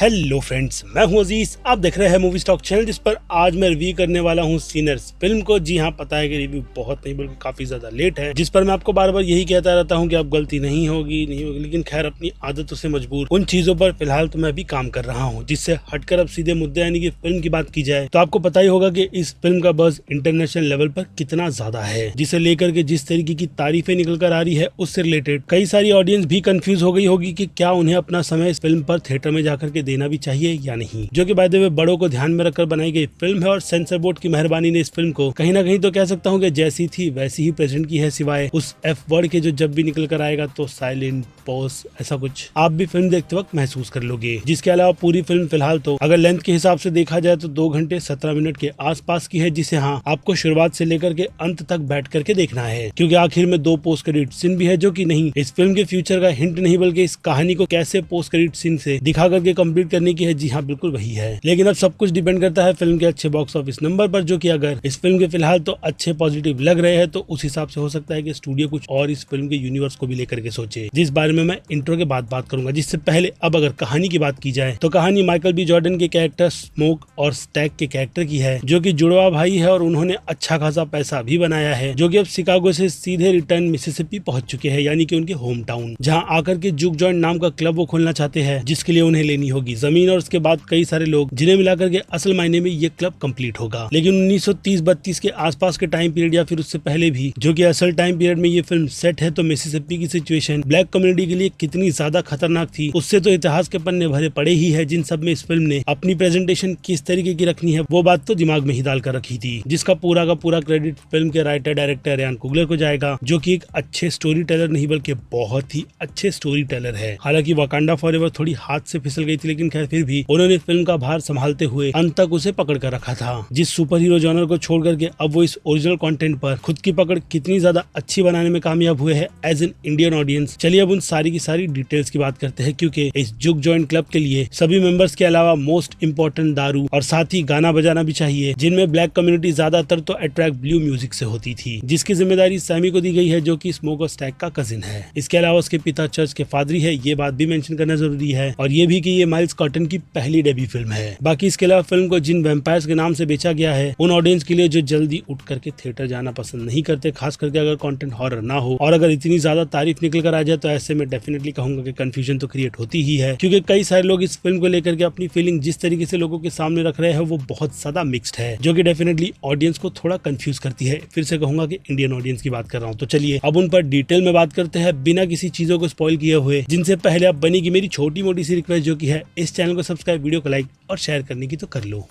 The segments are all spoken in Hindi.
हेलो फ्रेंड्स, मैं हूं अजीज। आप देख रहे हैं मूवी स्टॉक चैनल, जिस पर आज मैं रिव्यू करने वाला हूं सिनर्स फिल्म को। जी हां, पता है कि रिव्यू बहुत नहीं बल्कि काफी ज्यादा लेट है, जिस पर मैं आपको बार बार यही कहता रहता हूं कि अब गलती नहीं होगी, लेकिन खैर अपनी आदतों से मजबूर उन चीजों पर फिलहाल तो मैं अभी काम कर रहा हूं। जिससे हटकर अब सीधे मुद्दे यानी कि फिल्म की बात की जाए तो आपको पता ही होगा कि इस फिल्म का बज़ इंटरनेशनल लेवल पर कितना ज्यादा है, जिसे लेकर के जिस तरीके की तारीफें निकल कर आ रही है उससे रिलेटेड कई सारी ऑडियंस भी कंफ्यूज हो गई होगी कि क्या उन्हें अपना समय इस फिल्म पर थिएटर में जाकर के देना भी चाहिए या नहीं। जो कि बाय द वे बड़ों को ध्यान में रखकर बनाई गई फिल्म है और सेंसर बोर्ड की मेहरबानी ने इस फिल्म को कहीं ना कहीं तो कह सकता हूँ कि जैसी थी वैसी ही प्रेजेंट की है, सिवाय उस एफ वर्ड के जो जब भी निकल कर आएगा तो साइलेंट पॉज ऐसा कुछ आप भी फिल्म देखते वक्त महसूस कर लोगे। जिसके अलावा पूरी फिल्म फिलहाल तो अगर लेंथ के हिसाब से देखा जाए तो 2 घंटे 17 मिनट के आसपास की है, जिसे आपको शुरुआत से लेकर के अंत तक बैठ करके देखना है, क्योंकि आखिर में 2 पोस्ट क्रेडिट सीन भी है जो कि नहीं इस फिल्म के फ्यूचर का हिंट नहीं बल्कि इस कहानी को कैसे पोस्ट क्रेडिट सीन से दिखा करके कंप्लीट करने की है। जी हाँ, बिल्कुल वही है। लेकिन अब सब कुछ डिपेंड करता है फिल्म के अच्छे बॉक्स ऑफिस नंबर पर, जो कि अगर इस फिल्म के फिलहाल तो अच्छे पॉजिटिव लग रहे हैं तो उस हिसाब से हो सकता है कि स्टूडियो कुछ और इस फिल्म के यूनिवर्स को भी लेकर के सोचे, जिस बारे में मैं इंट्रो के बाद बात करूंगा। जिससे पहले अब अगर कहानी की बात की जाए तो कहानी माइकल बी जॉर्डन के कैरेक्टर स्मोक और स्टैक के कैरेक्टर की है, जो कि जुड़वा भाई है और उन्होंने अच्छा खासा पैसा भी बनाया है, जो कि अब शिकागो से सीधे रिटर्न मिसिसिपी पहुंच चुके हैं, यानी कि उनके होम टाउन, जहां आकर के जुक जॉइंट नाम का क्लब वो खोलना चाहते हैं, जिसके लिए उन्हें लेनी होगी जमीन और उसके बाद कई सारे लोग, जिन्हें मिलाकर के असल मायने में ये क्लब कंप्लीट होगा। लेकिन 1930-32 के आसपास के टाइम पीरियड या फिर उससे पहले भी, जो कि असल टाइम पीरियड में ये फिल्म सेट है, तो मिसिसिपी की सिचुएशन ब्लैक कम्युनिटी के लिए कितनी ज्यादा खतरनाक थी उससे तो इतिहास के पन्ने भरे पड़े ही है। जिन सब में इस फिल्म ने अपनी प्रेजेंटेशन किस तरीके की रखनी है वो बात तो दिमाग में ही डाल कर रखी थी, जिसका पूरा का पूरा क्रेडिट फिल्म के राइटर डायरेक्टर रयान कुगलर को जाएगा, जो कि एक अच्छे स्टोरी टेलर नहीं बल्कि बहुत ही अच्छे स्टोरी टेलर है। हालांकि वाकांडा फॉरएवर थोड़ी हाथ से फिसल गई थी, लेकिन खैर फिर भी उन्होंने फिल्म का भार संभालते हुए अंत तक उसे पकड़ कर रखा था। जिस सुपर हीरो जॉनर को छोड़ करके अब वो इस ओरिजिनल कंटेंट पर खुद की पकड़ कितनी ज्यादा अच्छी बनाने में कामयाब हुए हैं एज एन इंडियन ऑडियंस। चलिए अब उन सारी की सारी डिटेल्स की बात करते हैं, क्योंकि इस जुक जॉइंट क्लब के लिए सभी मेंबर्स के अलावा मोस्ट इम्पोर्टेंट दारू और साथ ही गाना बजाना भी चाहिए, जिनमें ब्लैक कम्युनिटी ज्यादातर तो अट्रैक्ट ब्लू म्यूजिक से होती थी, जिसकी जिम्मेदारी सैमी को दी गई है, जो कि स्मोक और स्टैक का कजिन है। इसके अलावा उसके पिता चर्च के फादरी है, ये बात भी मेंशन करना जरूरी है, और ये भी कि ये माइल्स कॉटन की पहली डेब्यू फिल्म है। बाकी इसके अलावा फिल्म को जिन वैम्पायर्स के नाम से बेचा गया है उन ऑडियंस के लिए जो जल्दी उठ करके थिएटर जाना पसंद नहीं करते, खास करके अगर कंटेंट हॉरर ना हो, और अगर इतनी ज्यादा तारीफ निकल कर आ जाए तो ऐसे में डेफिनेटली कहूंगा कि कंफ्यूजन तो क्रिएट होती ही है, क्योंकि कई सारे लोग इस फिल्म को लेकर के अपनी फीलिंग जिस तरीके से लोगों के सामने रख रहे हैं वो बहुत ज्यादा मिक्स्ड है, जो कि डेफिनेटली ऑडियंस को थोड़ा कंफ्यूज करती है। फिर से कहूंगा कि इंडियन ऑडियंस की बात कर रहा हूँ। तो चलिए अब उन पर डिटेल में बात करते हैं बिना किसी चीजों को स्पॉइल किए हुए। जिनसे पहले अब बनेगी मेरी छोटी मोटी सी रिक्वेस्ट, जो की है इस चैनल को सब्सक्राइब, वीडियो को लाइक और शेयर करने की तो कर लो।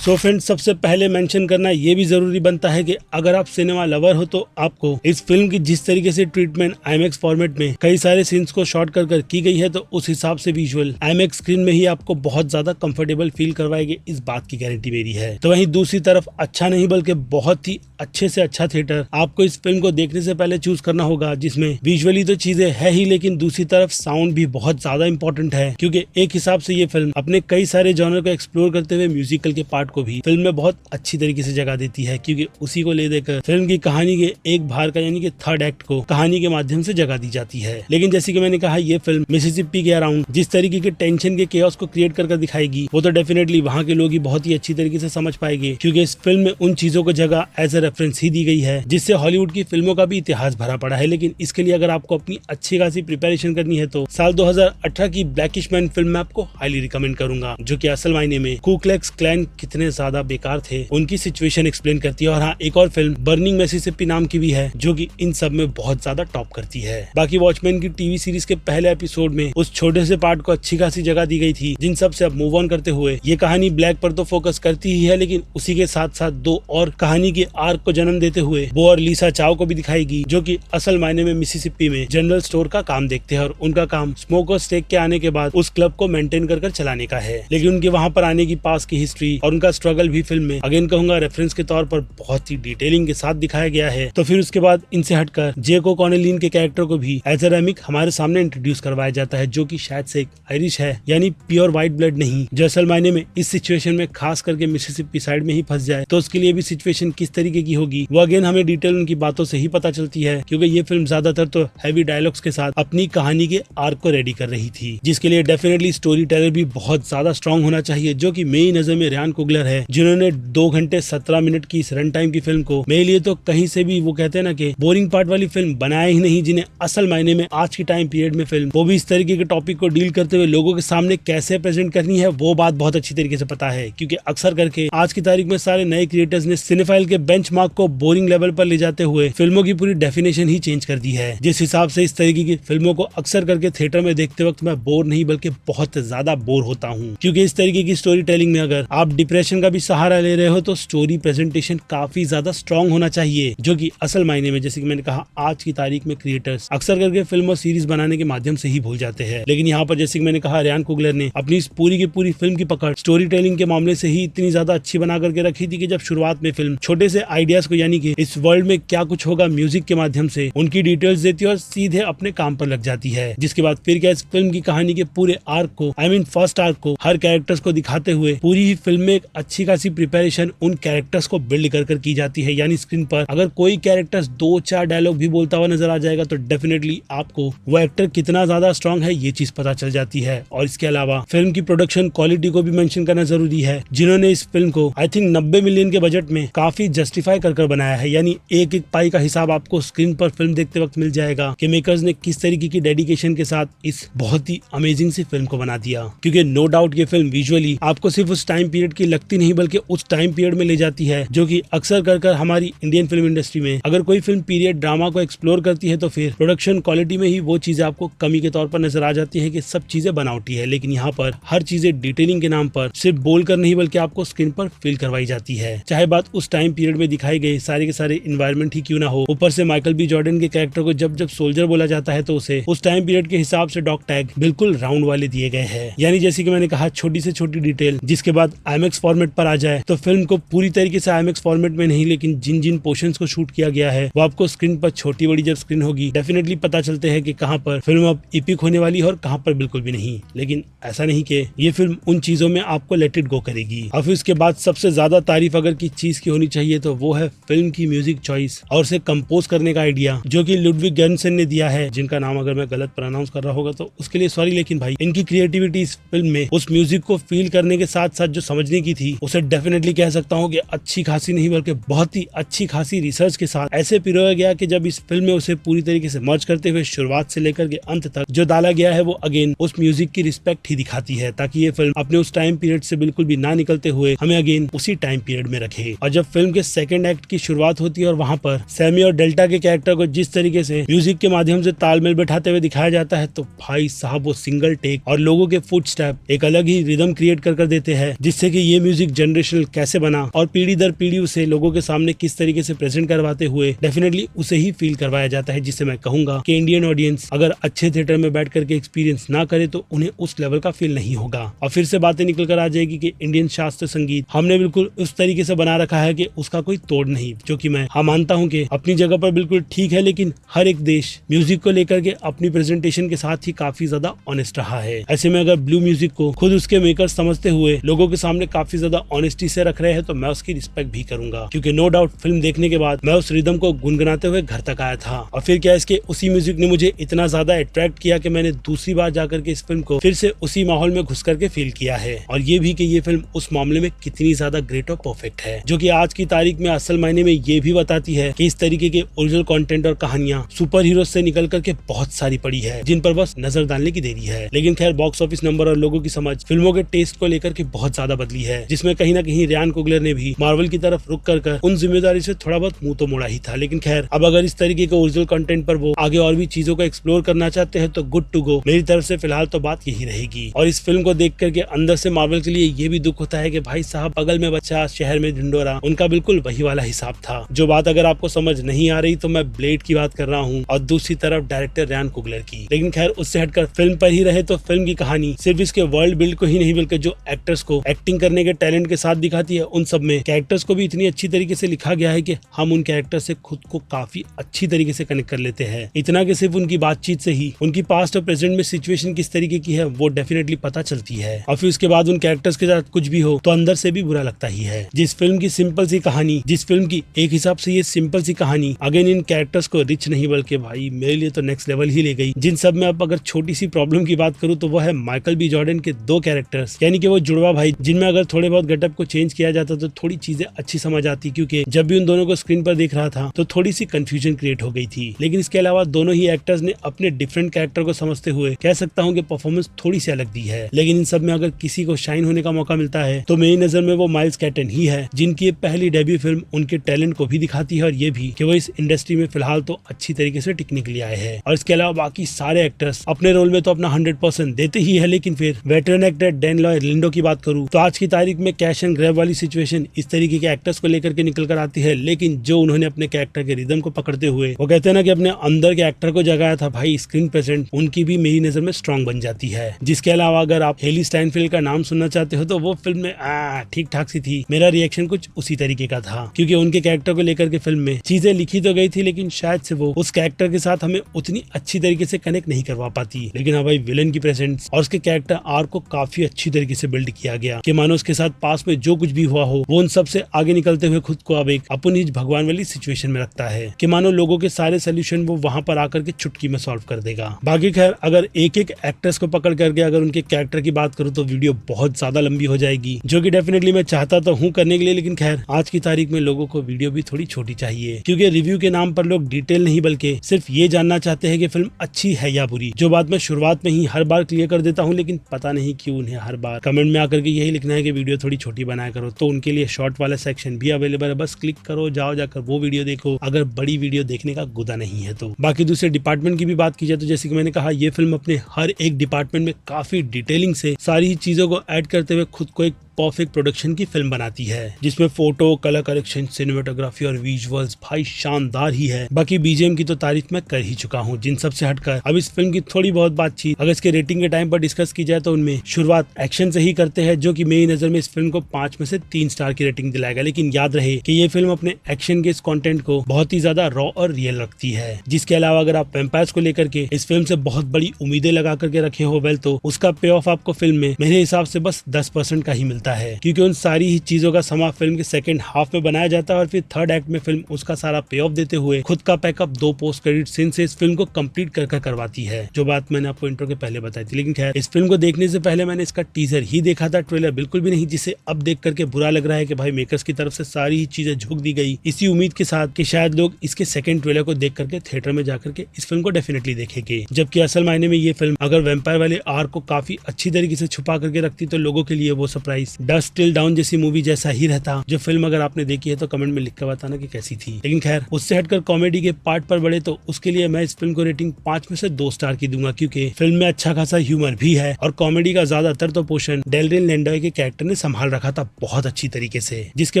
सो फ्रेंड्स, सबसे पहले मेंशन करना ये भी जरूरी बनता है कि अगर आप सिनेमा लवर हो तो आपको इस फिल्म की जिस तरीके से ट्रीटमेंट आईमैक्स फॉर्मेट में कई सारे सीन्स को शॉर्ट कर की गई है, तो उस हिसाब से विजुअल आईमैक्स स्क्रीन में ही आपको बहुत ज्यादा कंफर्टेबल फील करवाएगी, इस बात की गारंटी मेरी है। तो वहीं दूसरी तरफ अच्छा नहीं बल्कि बहुत ही अच्छे से अच्छा थिएटर आपको इस फिल्म को देखने से पहले चूज करना होगा, जिसमें विजुअली तो चीजें है ही, लेकिन दूसरी तरफ साउंड भी बहुत ज्यादा इंपॉर्टेंट है, क्योंकि एक हिसाब से ये फिल्म अपने कई सारे जॉनर को एक्सप्लोर करते हुए म्यूजिकल के पार्ट को भी फिल्म में बहुत अच्छी तरीके से जगह देती है, क्योंकि उसी को ले देकर फिल्म की कहानी के एक भाग का यानी कि थर्ड एक्ट को कहानी के माध्यम से जगह दी जाती है। लेकिन जैसे कि मैंने कहा, ये फिल्म मिसिसिपी के अराउंड जिस तरीके के टेंशन के केओस को क्रिएट कर दिखाएगी वो तो डेफिनेटली वहाँ के लोग ही बहुत ही अच्छी तरीके से समझ पाएंगे, क्योंकि इस फिल्म में उन चीजों को जगह एज ए रेफरेंस ही दी गई है जिससे हॉलीवुड की फिल्मों का भी इतिहास भरा पड़ा है। लेकिन इसके लिए अगर आपको अपनी अच्छी खासी प्रिपरेशन करनी है तो साल 2018 की ब्लैकिश मैन फिल्म में आपको हाईली रिकमेंड करूंगा, जो कि असल मायने में कू क्लैक्स क्लैन कितने ज्यादा बेकार थे उनकी सिचुएशन एक्सप्लेन करती है। और हाँ, एक और फिल्म बर्निंग मिसिसिपी नाम की भी है, जो कि इन सब में बहुत ज्यादा टॉप करती है। बाकी वॉचमैन की टीवी सीरीज के पहले एपिसोड में उस छोटे से पार्ट को अच्छी खासी जगह दी गई थी, जिन सब से अब मूव ऑन करते हुए ये कहानी ब्लैक पर तो फोकस करती ही है, लेकिन उसी के साथ साथ 2 और कहानी के आर्क को जन्म देते हुए बो और लीसा चाओ को भी दिखाएगी, जो कि असल मायने में मिसिसिपी में जनरल स्टोर का काम देखते हैं, और उनका काम स्मोक और स्टेक के आने के बाद उस क्लब को मेंटेन कर चलाने का है। लेकिन उनके वहाँ पर आने की पास की हिस्ट्री और उनका का स्ट्रगल भी फिल्म में अगेन कहूंगा रेफरेंस के तौर पर बहुत ही डिटेलिंग के साथ दिखाया गया है। तो फिर उसके बाद इनसे हटकर जेको कॉनेलिन के कैरेक्टर को भी एज अ रेमिक हमारे सामने इंट्रोड्यूस करवाया जाता है, जो कि शायद से एक आयरिश है, यानी प्योर व्हाइट ब्लड नहीं, जो असल मायने में इस सिचुएशन में खास करके मिसिसिपी साइड में ही फंस जाए तो उसके लिए भी सिचुएशन किस तरीके की होगी वो अगेन हमें डिटेल उनकी बातों से ही पता चलती है, क्योंकि ये फिल्म ज्यादातर तो हैवी डायलॉग्स के साथ अपनी कहानी के आर्क को रेडी कर रही थी, जिसके लिए डेफिनेटली स्टोरी टेलर भी बहुत ज्यादा स्ट्रॉन्ग होना चाहिए, जो कि मेरी नजर में रियान कुगलर है, जिन्होंने 2 घंटे 17 मिनट की इस रन टाइम की फिल्म को मेरे लिए तो कहीं से भी वो कहते हैं ना कि बोरिंग पार्ट वाली फिल्म बनाया ही नहीं, जिन्हें असल मायने में आज की टाइम पीरियड में फिल्म वो भी इस तरीके के टॉपिक को डील करते हुए लोगों के सामने कैसे प्रेजेंट करनी है वो बात बहुत अच्छी तरीके से पता है, क्योंकि अक्सर करके आज की तारीख में सारे नए क्रिएटर्स ने सिनेफाइल के बेंचमार्क को बोरिंग लेवल पर ले जाते हुए फिल्मों की पूरी डेफिनेशन ही चेंज कर दी है, जिस हिसाब से इस तरीके की फिल्मों को अक्सर करके थिएटर में देखते वक्त मैं बोर नहीं बल्कि बहुत ज्यादा बोर होता हूँ, क्योंकि इस तरीके की स्टोरी टेलिंग में अगर आप डिप्रेशन का भी सहारा ले रहे हो तो स्टोरी प्रेजेंटेशन काफी ज्यादा स्ट्रॉन्ग होना चाहिए, जो कि असल मायने में जैसे कि मैंने कहा आज की तारीख में क्रिएटर्स अक्सर करके फिल्म और सीरीज बनाने के माध्यम से ही भूल जाते हैं। लेकिन यहाँ पर जैसे कि मैंने कहा रियान कुगलर ने अपनी इस पूरी की पूरी फिल्म की पकड़ स्टोरी टेलिंग के मामले से ही इतनी ज्यादा अच्छी बना करके रखी थी कि जब शुरुआत में फिल्म छोटे से आइडियाज को यानी कि इस वर्ल्ड में क्या कुछ होगा म्यूजिक के माध्यम से उनकी डिटेल्स देती है और सीधे अपने काम पर लग जाती है, जिसके बाद फिर क्या इस फिल्म की कहानी के पूरे आर्क को फर्स्ट आर्क को हर कैरेक्टर्स को दिखाते हुए पूरी ही फिल्म में एक अच्छी खासी प्रिपरेशन उन कैरेक्टर्स को बिल्ड कर की जाती है, यानी स्क्रीन पर अगर कोई कैरेक्टर्स 2-4 डायलॉग भी बोलता हुआ नजर आ जाएगा तो डेफिनेटली आपको वो एक्टर कितना ज्यादा स्ट्रॉन्ग है ये चीज पता चल जाती है। और इसके अलावा फिल्म की प्रोडक्शन क्वालिटी को भी मेंशन करना जरूरी है, जिन्होंने इस फिल्म को आई थिंक 90 मिलियन के बजट में काफी जस्टिफाई कर बनाया है, यानी एक एक पाई का हिसाब आपको स्क्रीन पर फिल्म देखते वक्त मिल जाएगा कि मेकर्स ने किस तरीके की डेडिकेशन के साथ इस बहुत ही अमेजिंग सी फिल्म को बना दिया। क्योंकि नो डाउट ये फिल्म विजुअली आपको सिर्फ उस टाइम पीरियड की लगती नहीं बल्कि उस टाइम पीरियड में ले जाती है, जो कि अक्सर कर हमारी इंडियन फिल्म इंडस्ट्री में अगर कोई फिल्म पीरियड ड्रामा को एक्सप्लोर करती है तो फिर प्रोडक्शन क्वालिटी में ही वो चीजें आपको कमी के तौर पर नजर आ जाती है कि सब चीजें बनावटी है, लेकिन यहाँ पर हर चीजें डिटेलिंग के नाम पर सिर्फ बोल कर नहीं बल्कि आपको स्क्रीन पर फील करवाई जाती है, चाहे बात उस टाइम पीरियड में दिखाई गई सारे के सारे इन्वायरमेंट ही क्यों ना हो। ऊपर से माइकल बी जॉर्डन के कैरेक्टर को जब जब सोल्जर बोला जाता है तो उसे उस टाइम पीरियड के हिसाब से डॉग टैग बिल्कुल राउंड वाले दिए गए हैं, यानी जैसे कि मैंने कहा छोटी से छोटी डिटेल जिसके बाद IMAX फॉर्मेट पर आ जाए तो फिल्म को पूरी तरीके से IMAX फॉर्मेट में नहीं लेकिन जिन जिन पोर्शंस को शूट किया गया है वो आपको स्क्रीन पर छोटी बड़ी जब स्क्रीन होगी डेफिनेटली पता चलते हैं कि कहां पर फिल्म अब इपिक होने वाली है और कहां पर बिल्कुल भी नहीं। लेकिन ऐसा नहीं कि ये फिल्म उन चीजों में आपको लेट इट गो करेगी। और फिर उसके बाद सबसे ज्यादा तारीफ अगर की चीज की होनी चाहिए तो वो है फिल्म की म्यूजिक चॉइस और उसे कंपोज करने का आइडिया, जो कि लुडविग गैरसन ने दिया है, जिनका नाम अगर मैं गलत प्रोनाउंस कर रहा होगा तो उसके लिए सॉरी, लेकिन भाई इनकी क्रिएटिविटी इस फिल्म में उस म्यूजिक को फील करने के साथ साथ जो समझने की थी उसे डेफिनेटली कह सकता हूँ कि अच्छी खासी नहीं बल्कि बहुत ही अच्छी खासी रिसर्च के साथ ऐसे पिरोया गया कि जब इस फिल्म में उसे पूरी तरीके से मर्ज करते हुए शुरुआत से लेकर के अंत तक जो डाला गया है वो अगेन उस म्यूजिक की रिस्पेक्ट ही दिखाती है, ताकि ये फिल्म अपने उस टाइम पीरियड से बिल्कुल भी ना निकलते हुए हमें अगेन उसी टाइम पीरियड में रखे। और जब फिल्म के सेकंड एक्ट की शुरुआत होती है और वहाँ पर सैमी और डेल्टा के कैरेक्टर को जिस तरीके से म्यूजिक के माध्यम से तालमेल बैठाते हुए दिखाया जाता है तो भाई साहब वो सिंगल टेक और लोगों के फुटस्टेप एक अलग ही रिदम क्रिएट कर देते हैं, जिससे कि ये म्यूजिक जनरेशनल कैसे बना और पीढ़ी दर पीढ़ी उसे लोगों के सामने किस तरीके से प्रेजेंट करवाते हुए डेफिनेटली उसे ही फील करवाया जाता है, जिससे मैं कहूंगा कि इंडियन ऑडियंस अगर अच्छे थिएटर में बैठ करके एक्सपीरियंस ना करे तो उन्हें उस लेवल का फील नहीं होगा। और फिर से बातें निकल कर आ जाएगी कि इंडियन शास्त्रीय संगीत हमने बिल्कुल उस तरीके से बना रखा है कि उसका कोई तोड़ नहीं, जो कि मैं मानता हूँ कि अपनी जगह पर बिल्कुल ठीक है, लेकिन हर एक देश म्यूजिक को लेकर के अपनी प्रेजेंटेशन के साथ ही काफी ज्यादा ऑनेस्ट रहा है। ऐसे में अगर ब्लू म्यूजिक को खुद उसके मेकर समझते हुए लोगों के सामने काफी ज्यादा ऑनेस्टी से रख रहे हैं तो मैं उसकी रिस्पेक्ट भी करूंगा, क्योंकि नो डाउट फिल्म देखने के बाद मैं उस रिदम को गुनगुनाते हुए घर तक आया था। और फिर क्या इसके उसी म्यूजिक ने मुझे इतना ज्यादा अट्रैक्ट किया कि मैंने दूसरी बार जाकर के इस फिल्म को फिर से उसी माहौल में घुस करके फील किया है। और ये भी कि ये फिल्म उस मामले में कितनी ज्यादा ग्रेट और परफेक्ट है, जो कि आज की तारीख में असल मायने में ये भी बताती है कि इस तरीके के ओरिजिनल कंटेंट और कहानियां सुपर हीरो से निकल करके बहुत सारी पड़ी है, जिन पर बस नजर डालने की देरी है। लेकिन खैर बॉक्स ऑफिस नंबर और लोगों की समझ फिल्मों के टेस्ट को लेकर के बहुत ज्यादा बदली है, जिसमें कहीं ना कहीं रियान कुगलर ने भी मार्वल की तरफ रुक कर उन जिम्मेदारी से थोड़ा बहुत मुंह तो मोड़ा ही था। लेकिन खैर अब अगर इस तरीके के ओरिजिनल कंटेंट पर वो आगे और भी चीजों को एक्सप्लोर करना चाहते हैं तो गुड टू गो। मेरी तरफ से फिलहाल तो बात यही रहेगी। और इस फिल्म को देख करके अंदर से मार्वल के लिए ये भी दुख होता है कि भाई साहब बगल में बच्चा शहर में ढिंडोरा, उनका बिल्कुल वही वाला हिसाब था। जो बात अगर आपको समझ नहीं आ रही तो मैं ब्लेड की बात कर रहा हूँ और दूसरी तरफ डायरेक्टर रियान कुगलर की। लेकिन खैर उससे हटकर फिल्म पर ही रहे तो फिल्म की कहानी सिर्फ इसके वर्ल्ड बिल्ड को ही नहीं बल्कि जो एक्टर्स को एक्टिंग करने के टैलेंट के साथ दिखाती है, उन सब में कैरेक्टर्स को भी इतनी अच्छी तरीके से लिखा गया है कि हम उन कैरेक्टर से खुद को काफी अच्छी तरीके से कनेक्ट कर लेते हैं। इतना कि सिर्फ उनकी बातचीत से ही उनकी पास्ट और प्रेजेंट में सिचुएशन किस तरीके की है वो डेफिनेटली पता चलती है, और फिर उसके बाद उन कैरेक्टर्स के साथ कुछ भी हो तो अंदर से भी बुरा लगता ही है। जिस फिल्म की सिंपल सी कहानी, जिस फिल्म की एक हिसाब से ये सिंपल सी कहानी अगेन इन कैरेक्टर्स को रिच नहीं बल्कि भाई मेरे लिए तो नेक्स्ट लेवल ही ले गई। जिन सब में अब अगर छोटी सी प्रॉब्लम की बात करूं तो वो है माइकल बी जॉर्डन के दो कैरेक्टर्स, यानी कि वो जुड़वा भाई, जिनमें अगर थोड़े बहुत गेटअप को चेंज किया जाता तो थोड़ी चीजें अच्छी समझ आती, क्योंकि जब भी उन दोनों को स्क्रीन पर देख रहा था तो थोड़ी सी कंफ्यूजन क्रिएट हो गई थी। लेकिन इसके अलावा दोनों ही एक्टर्स ने अपने डिफरेंट कैरेक्टर को समझते हुए कह सकता हूँ कि परफॉर्मेंस थोड़ी सी अलग दी है। लेकिन इन सब में अगर किसी को शाइन होने का मौका मिलता है तो मेरी नजर में वो माइल्स कैटन ही है, जिनकी ये पहली डेब्यू फिल्म उनके टैलेंट को भी दिखाती है और ये भी कि वो इस इंडस्ट्री में फिलहाल तो अच्छी तरीके से टिकने के लिए आए हैं। और इसके अलावा बाकी सारे एक्टर्स अपने रोल में तो अपना 100% देते ही है, लेकिन फिर वेटरन एक्टर डैन लॉय लिंडो की बात करूं तो आज की तारीख में कैश एंड ग्रैब वाली सिचुएशन इस तरीके के एक्टर्स को लेकर के निकल कर आती है, लेकिन जो उन्होंने अपने कैरेक्टर के रिदम को पकड़ते हुए वो कहते हैं ना कि अपने अंदर के एक्टर को जगाया था भाई, स्क्रीन प्रेजेंट उनकी भी मेरी नजर में स्ट्रॉन्ग बन जाती है। जिसके अलावा अगर आप हेली स्टाइनफील्ड का नाम सुनना चाहते हो तो वो फिल्म में ठीक ठाक सी थी, मेरा रिएक्शन कुछ उसी तरीके का था, क्योंकि उनके कैरेक्टर को लेकर के फिल्म में चीजें लिखी तो गई थी लेकिन शायद से वो उस कैरेक्टर के साथ हमें उतनी अच्छी तरीके से कनेक्ट नहीं करवा पाती। लेकिन हाँ भाई, विलन की प्रेजेंस और उसके कैरेक्टर आर्क को काफी अच्छी तरीके से बिल्ड किया गया कि मानो उसके साथ पास में जो कुछ भी हुआ हो वो उन सब से आगे निकलते हुए खुद को अब एक अपनी भगवान वाली सिचुएशन में रखता है कि मानो लोगों के सारे सोल्यूशन वो वहां पर आकर के चुटकी में सॉल्व कर देगा। बाकी खैर, अगर एक एक एक्ट्रेस को पकड़ करके अगर उनके कैरेक्टर की बात करूं तो वीडियो बहुत ज्यादा लंबी हो जाएगी, जो कि डेफिनेटली मैं चाहता तो हूं करने के लिए, लेकिन खैर आज की तारीख में लोगों को वीडियो भी थोड़ी छोटी चाहिए, क्योंकि रिव्यू के नाम पर लोग डिटेल नहीं बल्कि सिर्फ ये जानना चाहते हैं कि फिल्म अच्छी है या बुरी, जो बात मैं शुरुआत में ही हर बार क्लियर कर देता हूँ। लेकिन पता नहीं क्यों उन्हें हर बार कमेंट में आकर के यही लिखना है कि वीडियो थोड़ी छोटी बनाया करो, तो उनके लिए शॉर्ट वाला सेक्शन भी अवेलेबल है, बस क्लिक करो, जाओ जाकर वो वीडियो देखो अगर बड़ी वीडियो देखने का गुदा नहीं है तो। बाकी दूसरे डिपार्टमेंट की भी बात की जाए तो जैसे कि मैंने कहा, ये फिल्म अपने हर एक डिपार्टमेंट में काफी डिटेलिंग से सारी चीजों को ऐड करते हुए खुद को एक परफेक्ट प्रोडक्शन की फिल्म बनाती है, जिसमें फोटो, कलर करेक्शन, सिनेमेटोग्राफी और विजुअल्स भाई शानदार ही है। बाकी बीजीएम की तो तारीफ मैं कर ही चुका हूँ। जिन सब से हटकर अब इस फिल्म की थोड़ी बहुत बातचीत अगर इसके रेटिंग के टाइम पर डिस्कस की जाए तो उनमें शुरुआत एक्शन से ही करते हैं, जो कि मेरी नजर में इस फिल्म को 5 में से 3 स्टार की रेटिंग दिलाएगा। लेकिन याद रहे कि ये फिल्म अपने एक्शन के इस कंटेंट को बहुत ही ज्यादा रॉ और रियल रखती है। जिसके अलावा अगर आप वैम्पायर्स को लेकर के इस फिल्म से बहुत बड़ी उम्मीदें लगा करके रखे हो वेल, तो उसका पे ऑफ आपको फिल्म में मेरे हिसाब से बस 10% का ही मिलता है, क्योंकि उन सारी ही चीजों का समा फिल्म के सेकंड हाफ में बनाया जाता है और फिर थर्ड एक्ट में फिल्म उसका सारा पे ऑफ देते हुए खुद का पैकअप 2 पोस्ट क्रेडिट सीन से इस फिल्म को कंप्लीट कर करवाती है, जो बात मैंने आपको इंट्रो के पहले बताई थी। लेकिन खैर, इस फिल्म को देखने से पहले मैंने इसका टीजर ही देखा था, ट्रेलर बिल्कुल भी नहीं, जिसे अब देख करके बुरा लग रहा है कि भाई मेकर्स की तरफ से सारी ही चीजें झुक दी गई, इसी उम्मीद के साथ कि शायद लोग इसके सेकंड ट्रेलर को देख करके थिएटर में जाकर के इस फिल्म को डेफिनेटली देखेंगे। जबकि असल मायने में ये फिल्म अगर वैम्पायर वाले आर्क को काफी अच्छी तरीके से छुपा करके रखती तो लोगों के लिए वो सरप्राइज डस्ट टिल डाउन जैसी मूवी जैसा ही रहता, जो फिल्म अगर आपने देखी है तो कमेंट में लिख कर बताना कि कैसी थी। लेकिन खैर, उससे हटकर कॉमेडी के पार्ट पर बढ़े तो उसके लिए मैं इस फिल्म को रेटिंग 5 में से 2 स्टार की दूंगा, क्योंकि फिल्म में अच्छा खासा ह्यूमर भी है और कॉमेडी का ज्यादातर तो पोर्शन डेलरिन लैंडॉय के कैरेक्टर ने संभाल रखा था बहुत अच्छी तरीके से। जिसके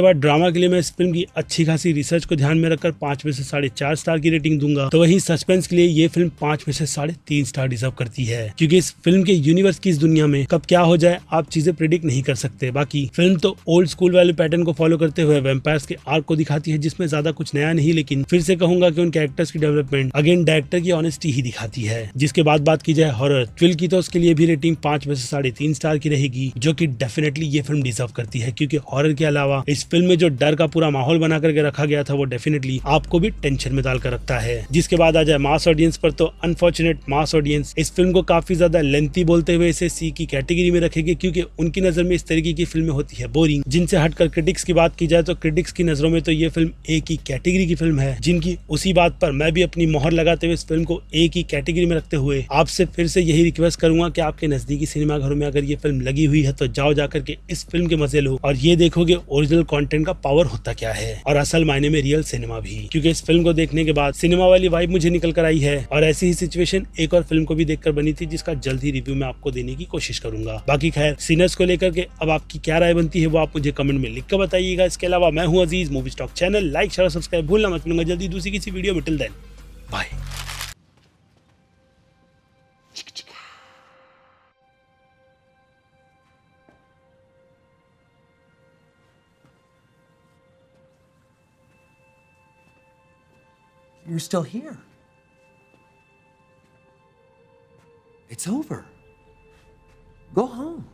बाद ड्रामा के लिए मैं इस फिल्म की अच्छी खासी रिसर्च को ध्यान में रखकर 5 में से 4.5 स्टार की रेटिंग दूंगा। तो वही सस्पेंस के लिए ये फिल्म 5 में से 3.5 स्टार डिजर्व करती है, क्योंकि इस फिल्म के यूनिवर्स की इस दुनिया में कब क्या हो जाए आप चीजें प्रिडिक्ट नहीं कर सकते। बाकी फिल्म तो ओल्ड स्कूल वाले पैटर्न को फॉलो करते हुए वैम्पायर्स के आर्क को दिखाती है, जिसमें ज्यादा कुछ नया नहीं, लेकिन फिर से कहूंगा कि उन कैरेक्टर्स की डेवलपमेंट अगेन डायरेक्टर की ऑनेस्टी ही दिखाती है। जिसके बाद बात की जाए हॉरर थ्रिल की तो उसके लिए भी रेटिंग 5 में से 3.5 स्टार की रहेगी, जो कि डेफिनेटली ये फिल्म डिजर्व करती है, क्योंकि हॉरर के अलावा इस फिल्म में जो डर का पूरा माहौल बना करके रखा गया था वो डेफिनेटली आपको भी टेंशन में डाल कर रखता है। जिसके बाद आ जाए मास ऑडियंस पर, तो अनफॉर्चुनेट मास ऑडियंस इस फिल्म को काफी ज्यादा लेंथी बोलते हुए इसे सी की कैटेगरी में रखेगी, क्योंकि उनकी नजर में इस तरीके की फिल्में होती है बोरिंग। जिनसे हटकर क्रिटिक्स की बात की जाए तो क्रिटिक्स की नजरों में तो ये फिल्म एक ही कैटेगरी की फिल्म है, जिनकी उसी बात पर मैं भी अपनी मोहर लगाते हुए इस फिल्म को एक ही कैटेगरी में रखते हुए आपसे फिर से यही रिक्वेस्ट करूंगा कि आपके नजदीकी सिनेमा घरों में अगर ये फिल्म लगी हुई है तो जाओ जाकर के इस फिल्म के मजे लो और ये देखोगे ओरिजिनल कंटेंट का पावर होता क्या है और असल मायने में रियल सिनेमा भी। क्योंकि इस फिल्म को देखने के बाद सिनेमा वाली वाइब मुझे निकल कर आई है और ऐसी ही सिचुएशन एक और फिल्म को भी देखकर बनी थी, जिसका जल्द ही रिव्यू मैं आपको देने की कोशिश करूंगा। बाकी खैर, सिनर्स को लेकर के अब आपकी क्या राय बनती है वो आप मुझे कमेंट में लिख कर बताइएगा। इसके अलावा मैं हूं Aziz, movie stock channel like share subscribe भूलना मत। मिलूंगा जल्दी दूसरी किसी वीडियो में। Till then bye. you're still here. It's over. Go home.